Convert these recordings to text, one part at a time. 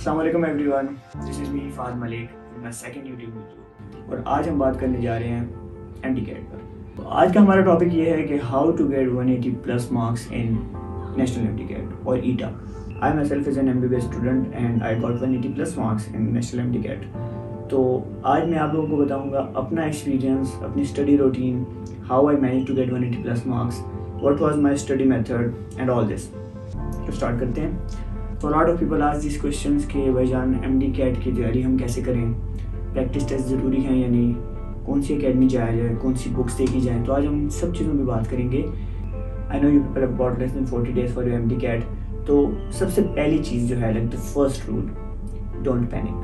अस्सलाम वालेकुम everyone, this is me Fahd Malik in my second YouTube video. और आज हम बात करने जा रहे हैं एमडीकैट पर। तो आज का हमारा टॉपिक ये है कि how to get 180 plus marks in national MDCAT और ETEA. I myself is an MBBS student and I got 180 plus marks in national MDCAT. तो आज मैं आप लोगों को बताऊँगा अपना एक्सपीरियंस, अपनी study routine, how I manage to get 180 plus marks, what was my study method and all this. तो स्टार्ट करते हैं। तो lot of people ask this questions कि भाईजान MDCAT की तैयारी हम कैसे करें, प्रैक्टिस टेस्ट ज़रूरी हैं या नहीं, कौन सी एकेडमी जाया जाए, कौन सी बुक्स देखी जाए। तो आज हम इन सब चीज़ों की बात करेंगे। I know you people have got less than 40 days for your MDCAT। तो सबसे पहली चीज़ जो है, like the first rule, don't panic,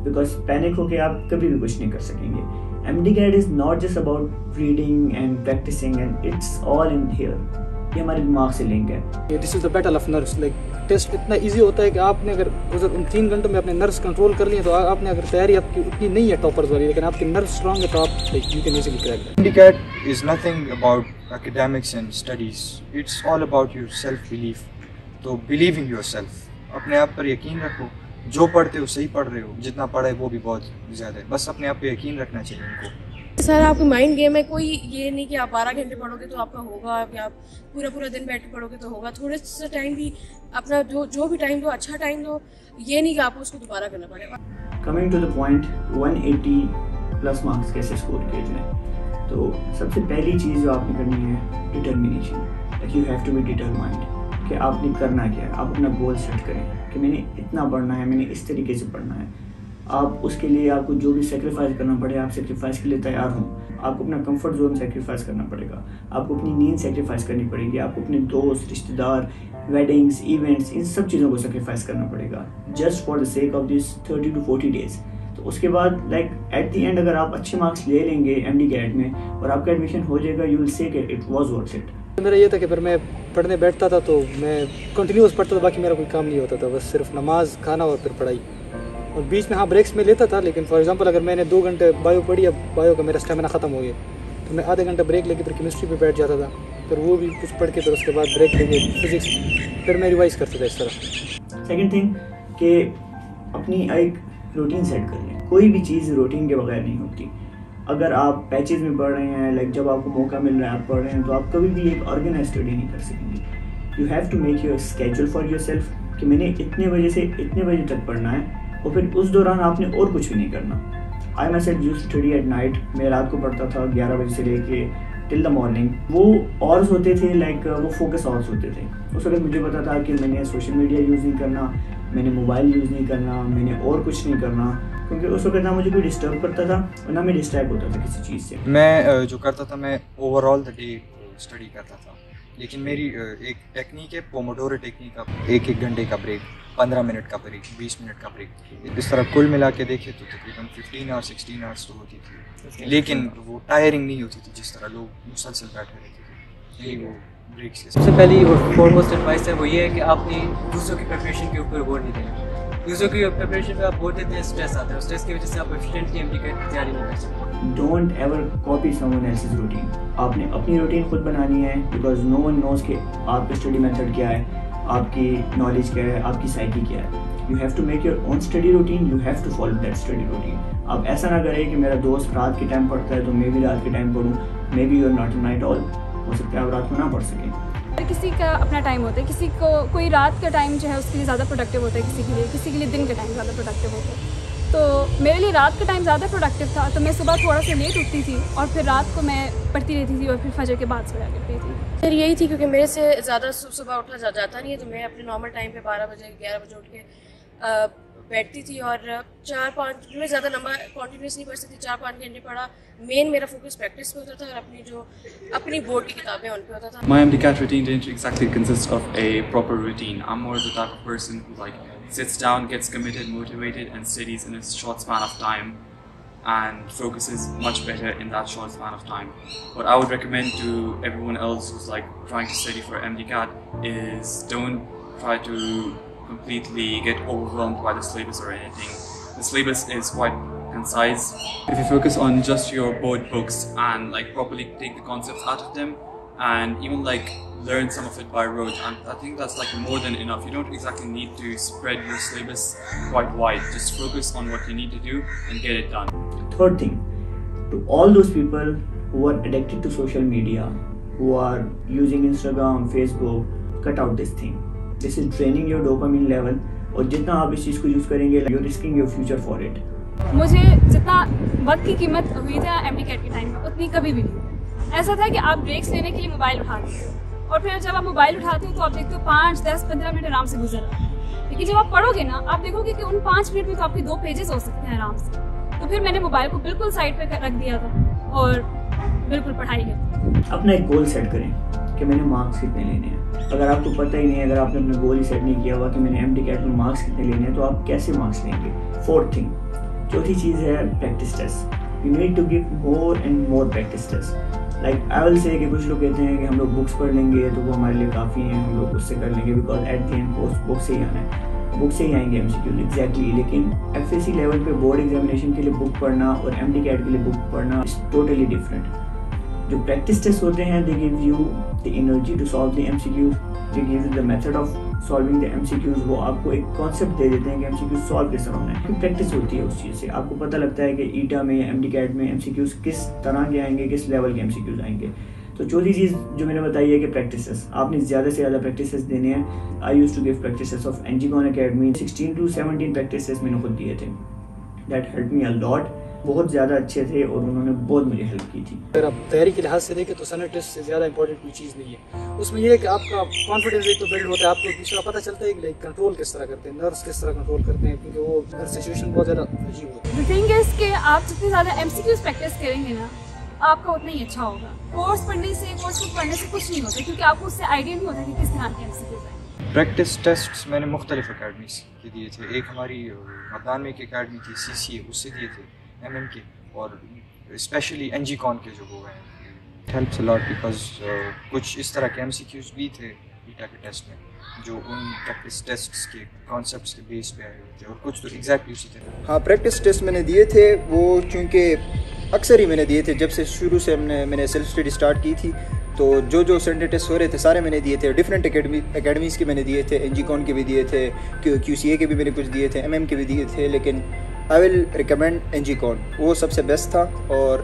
because panic होकर आप कभी भी कुछ नहीं कर सकेंगे। MDCAT is not just about reading and practicing and it's all in here. ये हमारे दिमाग से लिंक है। This is the battle of nerves. Like test इतना इजी होता है कि आपने अगर उन 3 घंटों में अपने नर्व्स कंट्रोल कर लिए तो आपने अगर तैयारी आपकी उतनी नहीं है टॉपर्स वाली, लेकिन आपके नर्व स्ट्रांग है तो आप you can easily crack that. MDCAT is nothing about academics and studies. It's all about your self belief. तो believe in yourself. अपने आप पर यकीन रखो। जो पढ़ते हो सही पढ़ रहे हो, जितना पढ़े वो भी बहुत ज़्यादा है। बस अपने आप पे यकीन रखना चाहिए उनको। सर आपकी माइंड गेम है, कोई ये नहीं कि आप 12 घंटे पढ़ोगे तो आपका होगा, या आप पूरा दिन बैठ के पढ़ोगे तो होगा। थोड़े सा टाइम भी अपना जो भी टाइम दो, अच्छा टाइम दो, ये नहीं कि आपको उसको दोबारा करना पड़ेगा। Coming to the point, 180 plus marks कैसे स्कोर किए जाए। तो सबसे पहली चीज़ जो आपने करनी है, determination. Like you have to be determined कि आपने करना क्या है। आप अपना गोल सेट करें कि मैंने इतना पढ़ना है, मैंने इस तरीके से पढ़ना है। आप उसके लिए आपको जो भी सेक्रीफाइस करना पड़े, आप सेक्रीफाइस के लिए तैयार हों। आपको अपना कंफर्ट जोन सेक्रीफाइस करना पड़ेगा, आपको अपनी नींद सेक्रीफाइस करनी पड़ेगी, आपको अपने दोस्त, रिश्तेदार, वेडिंग्स, इवेंट्स, इन सब चीज़ों को सेक्रीफाइस करना पड़ेगा just for the sake of this 30 to 40 days। तो उसके बाद लाइक एट द एंड अगर आप अच्छे मार्क्स ले लेंगे MDCAT में और आपका एडमिशन हो जाएगा, यू विल से कि इट वाज वर्थ इट। मेरा ये था कि फिर मैं पढ़ने बैठता था तो मैं कंटिन्यूस पढ़ता था, बाकी मेरा कोई काम नहीं होता था, बस सिर्फ नमाज, खाना और फिर पढ़ाई। और बीच में हाँ ब्रेक्स में लेता था, लेकिन फॉर एग्जांपल अगर मैंने 2 घंटे बायो पढ़ी, अब बायो का मेरा स्टेमिना ख़त्म हो गया तो मैं आधे घंटे ब्रेक लेके फिर केमिस्ट्री पे बैठ जाता था, फिर वो भी कुछ पढ़ के फिर उसके बाद ब्रेक लेके फिजिक्स, फिर मैं रिवाइज़ करता था इस तरह। सेकेंड थिंग कि अपनी एक रूटीन सेट कर लें। कोई भी चीज़ रूटीन के बगैर नहीं होती। अगर आप पैचेज में पढ़ रहे हैं, लाइक जब आपको मौका मिल रहा है आप पढ़ रहे हैं, तो आप कभी भी एक ऑर्गेनाइज स्टडी नहीं कर सकेंगे। You have to make your schedule for yourself कि मैंने इतने बजे से इतने बजे तक पढ़ना है, और फिर उस दौरान आपने और कुछ भी नहीं करना। I myself used to study at night. मैं रात को पढ़ता था 11 बजे से लेके टिल द मॉर्निंग। वो आवर्स होते थे, लाइक वो फोकस आवर्स होते थे। उस वक्त मुझे पता था कि मैंने सोशल मीडिया यूज़ नहीं करना, मैंने मोबाइल यूज़ नहीं करना, मैंने और कुछ नहीं करना, क्योंकि उस वक्त ना मुझे कोई डिस्टर्ब करता था और ना मैं डिस्ट्रैक्ट होता था किसी चीज़ से। मैं जो करता था, मैं ओवरऑल द डे स्टडी करता था, लेकिन मेरी एक टेक्निक है, पोमोडोरो टेक्निक का। 1 घंटे का ब्रेक, 15 मिनट का ब्रेक, 20 मिनट का ब्रेक, इस तरह कुल मिला के देखे तो तकरीबन 15 और 16 आवर्स तो होती थी, लेकिन वो टायरिंग नहीं होती थी जिस तरह लोग मुसलसल बैठे रहते थे। यही वो ब्रेक से सबसे पहली और फॉरमोस्ट एडवाइस है वो ये है कि आपने दूसरों की प्रिपरेशन के ऊपर गौर नहीं देना। दूसरों की प्रिपरेशन पे आप गौर देते हैं, स्ट्रेस आता है, स्ट्रेस की वजह से आप एफिशिएंटली MDCAT की तैयारी नहीं कर सकते। Don't ever copy someone else's routine. आपने अपनी रूटीन खुद बनानी है, बिकॉज नो वन नोज कि आपका स्टडी मेथड क्या है, आपकी नॉलेज क्या है, आपकी साइकी क्या है। You have to make your own study routine, you have to follow that study routine. आप ऐसा ना करें कि मेरा दोस्त रात के टाइम पढ़ता है तो मैं भी रात के टाइम पढ़ूँ। Maybe you are not night owl, हो सकता है आप रात को ना पढ़ सकें। किसी का अपना टाइम होता है, किसी को कोई रात का टाइम जो है उसके लिए ज़्यादा प्रोडक्टिव होता है, किसी के लिए दिन का टाइम ज़्यादा प्रोडक्टिव होता है। तो मेरे लिए रात का टाइम ज़्यादा प्रोडक्टिव था, तो मैं सुबह थोड़ा सा लेट उठती थी और फिर रात को मैं पढ़ती रहती थी और फिर फजर के बाद सोया करती थी। फिर यही थी, क्योंकि मेरे से ज़्यादा सुबह उठा जाता नहीं है, तो मैं अपने नॉर्मल टाइम पे 12 बजे 11 बजे उठ के बैठती थी और 4-5 में ज़्यादा लंबा कॉन्टीन्यूस नहीं पढ़ सकती। 4-5 घंटे पढ़ा। मेन मेरा फोकस प्रैक्टिस पे होता था और अपनी बोर्ड की किताबें उन पे होता था। My MDCAT routine didn't exactly consist of a proper routine. I'm more the type of person who sits down, gets committed, motivated, and studies in a short span of time, and focuses much better in that short span of time. What I would recommend to everyone else who's trying to study for MDCAT is don't try to completely get overwhelmed by the syllabus or anything. The syllabus is quite concise. If you focus on just your board books and properly take the concepts out of them, and even learn some of it by rote, and I think that's like more than enough. You don't exactly need to spread your syllabus quite wide. Just focus on what you need to do and get it done. Third thing, to all those people who are addicted to social media, who are using Instagram, Facebook, cut out this thing. This is draining your dopamine level, اور جتنا آپ اس چیز کو use کریں گے you're risking your future for it. مجھے جتنا وقت کی قیمت ہوئی تھی ایم ڈی کیٹ کے ٹائم میں اتنی کبھی بھی نہیں. ایسا تھا کہ آپ بریکس لینے کے لیے موبائل اٹھاتے ہیں اور پھر جب آپ موبائل اٹھاتے ہو تو آپ دیکھتے ہو 5, 10, 15 منٹ آرام سے گزر رہا ہے. لیکن جب آپ پڑھو گے نا آپ دیکھو گے کہ ان 5 منٹ میں تو آپ کے 2 پیجز ہو سکتے ہیں آرام سے. تو پھر میں نے موبائل کو بالکل سائڈ پہ رکھ دیا تھا اور بالکل پڑھائی کی. اپنا ایک گول سیٹ کریں کہ میں نے مارکس کتنے لینے ہیں. اگر آپ کو پتہ ہی نہیں ہے, اگر آپ نے اپنا گول ہی سیٹ نہیں کیا ہوا کہ میں نے ایم ڈی کیٹ میں مارکس کتنے لینے ہیں, تو آپ کیسے مارکس لیں گے. فورتھ تھنگ, چوتھی چیز ہے practice test. You need to give more and more practice test. Like I will say کہ کچھ لوگ کہتے ہیں کہ ہم لوگ بکس پڑھ لیں گے تو وہ ہمارے لیے کافی ہیں, ہم لوگ اس سے کر لیں گے, because at the end book سے ہی آنا ہے, بک سے ہی آئیں گے ایم سی کیوز. ایگزیکٹلی. لیکن ایف ایس سی لیول پہ بورڈ ایگزامینیشن کے لیے بک پڑھنا اور ایم ڈی کیٹ کے لیے بک پڑھنا از ٹوٹلی ڈفرینٹ. جو پریکٹس ٹیسٹ ہوتے ہیں they give you the energy to solve the M C Qs, they give you the method of solving the M C Qs. وہ آپ کو ایک کانسیپٹ دے دیتے ہیں کہ ایم سی کیوز سالو کس طرح ہونا ہے. پریکٹس ہوتی ہے اس چیز سے, آپ کو پتہ لگتا ہے کہ ایٹا میں یا ایم ڈی کیٹ میں ایم سی کیوز کس طرح کے آئیں گے, کس لیول کے ایم سی کیوز آئیں گے. تو چوتھی چیز جو میں نے بتائی ہے کہ پریکٹسز آپ نے زیادہ سے زیادہ پریکٹسز دینے ہیں. I use to give practices of انجیکون اکیڈمی 16 to 17 پریکٹسز میں نے خود دیے تھے. That help me a lot. بہت زیادہ اچھے تھے اور انہوں نے بہت مجھے ہیلپ کی تھی. اگر آپ تیاری کے لحاظ سے دیکھیں تو سنر ٹیسٹ سے زیادہ امپورٹنٹ کوئی چیز نہیں ہے. اس میں یہ ہے کہ آپ کا کانفیڈنس ایک تو بلڈ ہوتا ہے, آپ کو دوسرا پتہ چلتا ہے کہ لائک کنٹرول کس طرح کرتے ہیں, نرس کس طرح کنٹرول کرتے ہیں, کیونکہ وہ ہر سچویشن بہت زیادہ عجیب ہوتی ہے. دی تھنگ از کہ آپ جتنی زیادہ ایم سی کیوز پریکٹس کریں گے نا آپ کا اتنا ہی اچھا ہوگا. کورس پڑھنے سے کورس بک پڑھنے سے کچھ نہیں ہوتا, کیونکہ آپ کو اس سے آئیڈیا نہیں ہوتا کہ کس طرح کے ایم سی کیوز آئیں. پریکٹس ٹیسٹس میں نے مختلف اکیڈمیز کے دیے تھے. ایک ہماری مدان میں ایک اکیڈمی تھی سی سی اے, اس سے دیے تھے ایم ایم کے, اور اسپیشلی این جی کون کے جو وہ ہیں. ہیلپس الاٹ بیکاز کچھ اس طرح کے ایم سی کیوز بھی تھے بیٹا کے ٹیسٹ میں جو ان پریکٹس ٹیسٹس کے کانسیپٹس کے بیس پہ آئے ہوئے تھے, اور کچھ تو ایگزیکٹلی اسی طرح. ہاں پریکٹس ٹیسٹ میں نے دیے تھے, وہ چونکہ اکثر ہی میں نے دیے تھے جب سے شروع سے میں نے سیلف اسٹڈی اسٹارٹ کی تھی. تو جو سنڈے ٹیسٹ ہو رہے تھے سارے میں نے دیے تھے. ڈفرینٹ اکیڈمیز کے میں نے دیے تھے, این جی کون کے بھی دیے تھے, کیو سی اے کے بھی میں نے کچھ دیے تھے, ایم ایم کے بھی دیے تھے. لیکن آئی ول ریکمینڈ این جی کون, وہ سب سے بیسٹ تھا. اور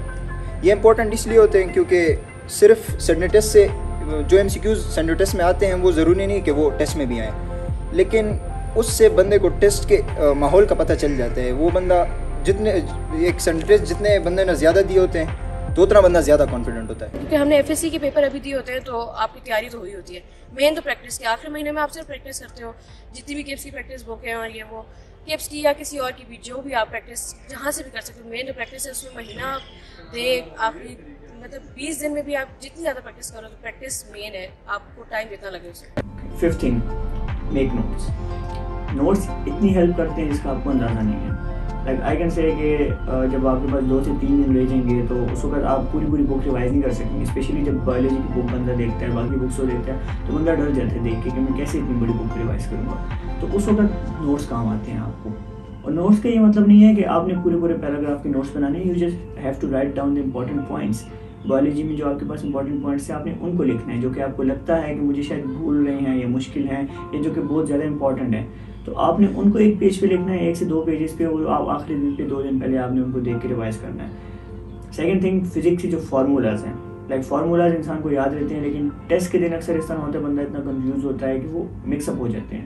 یہ امپورٹنٹ اس لیے ہوتے ہیں کیونکہ صرف سنڈے ٹیسٹ سے جو M C Qs Sunday test میں آتے ہیں وہ ضروری نہیں کہ وہ ٹیسٹ میں بھی آئیں, لیکن اس سے بندے کو ٹیسٹ کے ماحول کا پتہ چل جاتا ہے. وہ بندہ جتنے ایک سنڈے ٹیسٹ جتنے بندے نے زیادہ دیے ہوتے ہیں تو اتنا بندہ زیادہ کانفیڈنٹ ہوتا ہے. کیونکہ ہم نے ایف ایس سی کے پیپر ابھی دیے ہوتے ہیں تو آپ کی تیاری تو ہوئی ہوتی ہے. مین تو پریکٹس کے آخری مہینے میں آپ صرف پریکٹس کرتے ہو, جتنی بھی کیپس کی پریکٹس بک ہیں اور یہ وہ کیپس کی یا کسی اور کی بھی جو بھی آپ پریکٹس جہاں سے بھی کر سکتے ہو. مین جو پریکٹس ہے اس میں مہینہ دے آخری مطلب 20 دن میں بھی آپ جتنی زیادہ پریکٹس کرو تو پریکٹس مین ہے, آپ کو ٹائم جتنا لگے اسے. Fifth thing, make notes. Notes اتنی ہیلپ کرتے ہیں جس کا آپ کو اندازہ نہیں ہے. لائک آئی کین سے کہ جب آپ کے پاس 2 سے 3 دن رہ جائیں گے تو اس وقت آپ پوری بک ریوائز نہیں کر سکیں گے. اسپیشلی جب بایولوجی کی بک بندہ دیکھتا ہے, باقی بکس کو دیکھتا ہے تو بندہ ڈر جاتا ہے دیکھ کے کہ میں کیسے اتنی بڑی بک ریوائز کروں گا. تو اس وقت نوٹس کام آتے ہیں آپ کو. اور نوٹس کا یہ مطلب نہیں ہے کہ آپ نے پورے پیراگراف کے نوٹس بنانے ہیں. You just have to write down the important points. Biology میں جو آپ کے پاس امپورٹنٹ پوائنٹس ہیں آپ نے ان کو لکھنا ہے, جو کہ آپ کو لگتا ہے کہ مجھے شاید بھول رہے ہیں یا مشکل ہیں یا جو کہ بہت زیادہ امپورٹنٹ ہیں. تو آپ نے ان کو ایک پیج پہ لکھنا ہے, 1 سے 2 پیجز پہ. وہ آپ آخری دن پہ 2 دن پہلے آپ نے ان کو دیکھ کے ریوائز کرنا ہے. سیکنڈ تھنگ, فزکس کے جو فارمولاز ہیں, لائک فارمولاز انسان کو یاد رہتے ہیں لیکن ٹیسٹ کے دن اکثر اس طرح ہوتا ہے بندہ اتنا کنفیوز ہوتا ہے کہ وہ مکس اپ ہو جاتے ہیں.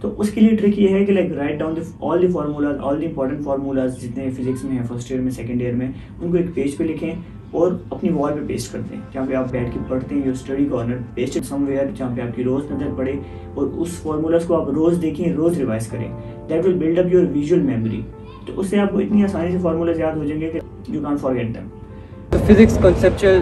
تو اس کے لیے ٹرک یہ ہے کہ like write down all the formulas, all the important formulas جتنے فزکس میں ہیں فرسٹ ایئر میں سیکنڈ ایئر میں, ان کو ایک پیج پہ لکھیں اور اپنی وال پہ پیسٹ کرتے ہیں جہاں پہ آپ بیٹھ کے پڑھتے ہیں. Your study corner paste some where جہاں پہ آپ کی روز نظر پڑے, اور اس فارمولاز کو آپ روز دیکھیں, روز ریوائز کریں. That will build up your visual memory. تو اس سے آپ کو اتنی آسانی سے فارمولاز یاد ہو جائیں گے کہ you can't forget them. Physics conceptual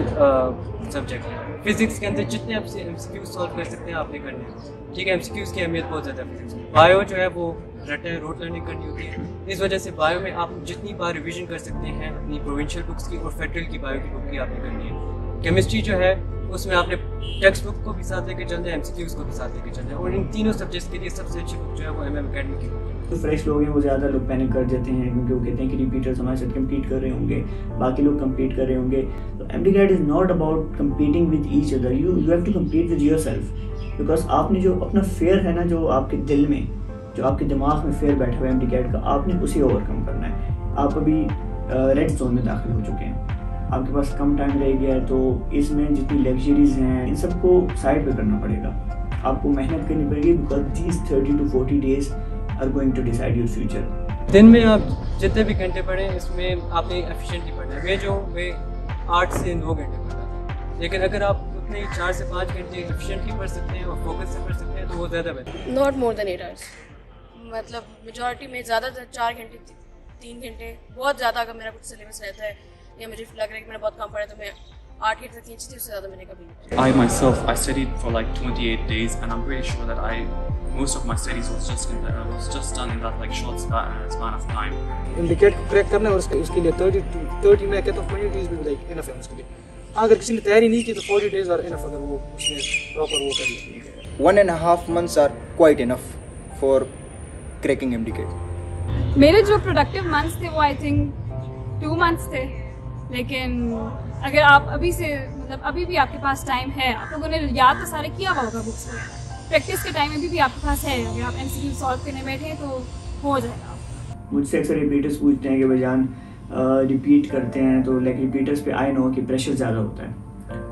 subject ہے. فزکس کے اندر جتنے آپ سے ایم سی کیوز سالو کر سکتے ہیں آپ نے کرنے ہیں. ٹھیک ہے, ایم سی کیوز کی اہمیت بہت زیادہ ہے فزکس میں. بایو جو ہے وہ روٹ لرننگ کرنی ہوتی ہے. اس وجہ سے بایو میں آپ جتنی بار ریویژن کر سکتے ہیں اپنی پروونشل بکس کی اور فیڈرل کی بایو کی بک کی آپ نے کرنی ہے. کیمسٹری جو ہے उसमें आपने टेक्स्ट बुक को भी साथ लेके चलना है, MCQs को भी साथ लेके चलना है, और इन तीनों सब्जेक्ट्स के लिए सबसे अच्छी बुक जो है वो MM Academy की बुक है। जो फ्रेश लोग हैं वो ज़्यादा लोग पैनिक कर जाते हैं क्योंकि वो कहते हैं कि रिपीटर्स हमारे साथ कम्पीट कर रहे होंगे, बाकी लोग कम्पीट कर रहे होंगे। तो MDCAT is not about competing with each other, you have to compete with yourself, because आपने जो अपना फेयर है ना, जो आपके दिल में, जो आपके दिमाग में फेयर बैठा हुआ है MDCAT का, आपने उसे ओवरकम करना है। आप अभी रेड जोन में दाखिल हो चुके हैं, आपके पास कम टाइम रह गया है, तो इसमें जितनी लग्जरीज हैं इन सबको साइड पे करना पड़ेगा, आपको मेहनत करनी पड़ेगी, because these 30 to 40 days are going to decide your future. दिन में आप जितने भी घंटे पढ़ें इसमें आपने एफिशिएंटली पढ़ना है। मैं 8 से 9 घंटे पढ़ा था, लेकिन अगर आप उतने 4 से 5 घंटे एफिशिएंटली पढ़ सकते हैं और फोकस से पढ़ सकते हैं तो वो ज़्यादा बेहतर। नॉट मोर देन 8 hours, मतलब मेजॉरिटी में ज़्यादातर 4 घंटे 3 घंटे, बहुत ज़्यादा अगर मेरा कुछ सिलेबस रहता है या मुझे लग रहा है कि मैंने बहुत कम पढ़ा तो मैं 8 घंटे तक खींचती, उससे ज़्यादा मैंने कभी नहीं। I myself, I studied for like 28 days, and I'm pretty sure that most of my studies was just done in that like short span of time. MDCAT को क्रैक करना है और उसके लिए 30 मैं कहता हूँ 20 days भी लाइक इनफ है उसके लिए। अगर किसी ने तैयारी नहीं की तो 40 days और इनफ, अगर वो उसने प्रॉपर वो कर लिया। 1.5 months are quite enough for cracking MDCAT. मेरे जो प्रोडक्टिव मंथ्स थे वो आई थिंक 2 months थे, लेकिन अगर आप अभी से मतलब अभी भी आपके पास टाइम है, आप लोगों ने याद तो सारे किया हुआ होगा बुक्स को, प्रैक्टिस के टाइम में भी आपके पास है, अगर आप MCQ सॉल्व करने बैठे तो हो जाएगा। मुझसे अक्सर रिपीटर्स पूछते हैं कि भाईजान रिपीट करते हैं तो लाइक रिपीटर्स पे आई नो कि प्रेशर ज़्यादा होता है,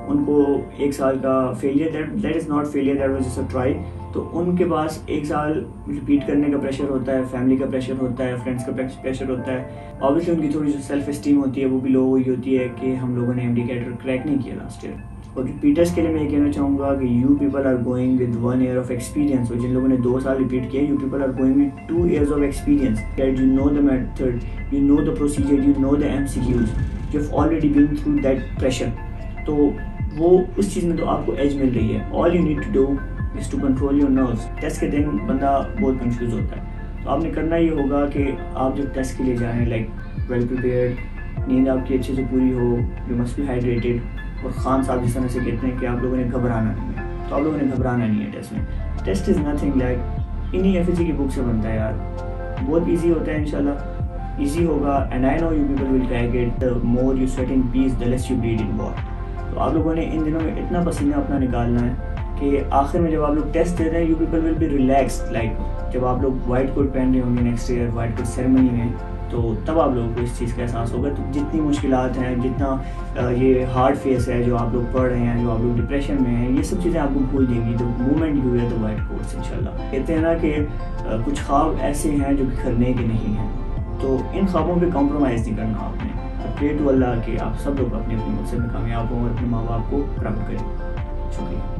उनको 1 साल का failure, that is not failure, that was just a try, तो उनके पास 1 साल रिपीट करने का प्रेशर होता है, फैमिली का प्रेशर होता है, फ्रेंड्स का प्रेशर होता है, ऑब्वियसली उनकी थोड़ी जो सेल्फ एस्टीम होती है वो भी लो हुई होती है कि हम लोगों ने MDCAT क्रैक नहीं किया लास्ट ईयर। और रिपीटर्स के लिए मैं ये कहना चाहूँगा कि you people are going with 1 year of experience, और जिन लोगों ने 2 साल रिपीट किया, you people are going with 2 years of experience, that you know the method, you know the procedure, you know the MCQs, you have already been through that pressure, तो वो उस चीज़ में तो आपको एज मिल रही है। All you need to do is to control your nerves. Test के दिन बंदा बहुत कंफ्यूज होता है, तो आपने करना ये होगा कि आप जब टेस्ट के लिए जा रहे हैं लाइक वेल प्रिपेयर्ड, नींद आपकी अच्छे से पूरी हो, यू मस्ट बी हाइड्रेटेड, और खान साहब जिस तरह से कहते हैं कि आप लोगों ने घबराना नहीं है, तो आप लोगों ने घबराना नहीं है टेस्ट में। टेस्ट इज़ नथिंग लाइक इन्हीं FSC की बुक से बनता है यार, बहुत ईजी होता है, इंशाल्लाह ईजी होगा, and I know you people will crack it. The more you sweat in peace the less you bleed in war. तो आप लोगों ने इन दिनों में इतना पसीना अपना निकालना है कि आखिर में जब आप लोग टेस्ट दे रहे हैं you people will be relaxed, like जब आप लोग वाइट कोट पहन रहे होंगे next year white coat ceremony में, तो तब आप लोगों को इस चीज़ का एहसास होगा। तो जितनी मुश्किलात हैं, जितना ये हार्ड फेस है जो आप लोग पढ़ रहे हैं, जो आप लोग डिप्रेशन में हैं, ये सब चीज़ें आपको भूल देंगी the moment you wear the white coats इंशाल्लाह। कहते हैं ना कि कुछ ख्वाब ऐसे हैं जो बिखरने के नहीं हैं, तो इन ख्वाबों पे कॉम्प्रोमाइज़ नहीं करना आपने। प्रे टू अल्लाह कि आप सब लोग अपने अपने मकसद में कामयाब हों और अपने माँ बाप को प्राप्त करें। शुक्रिया।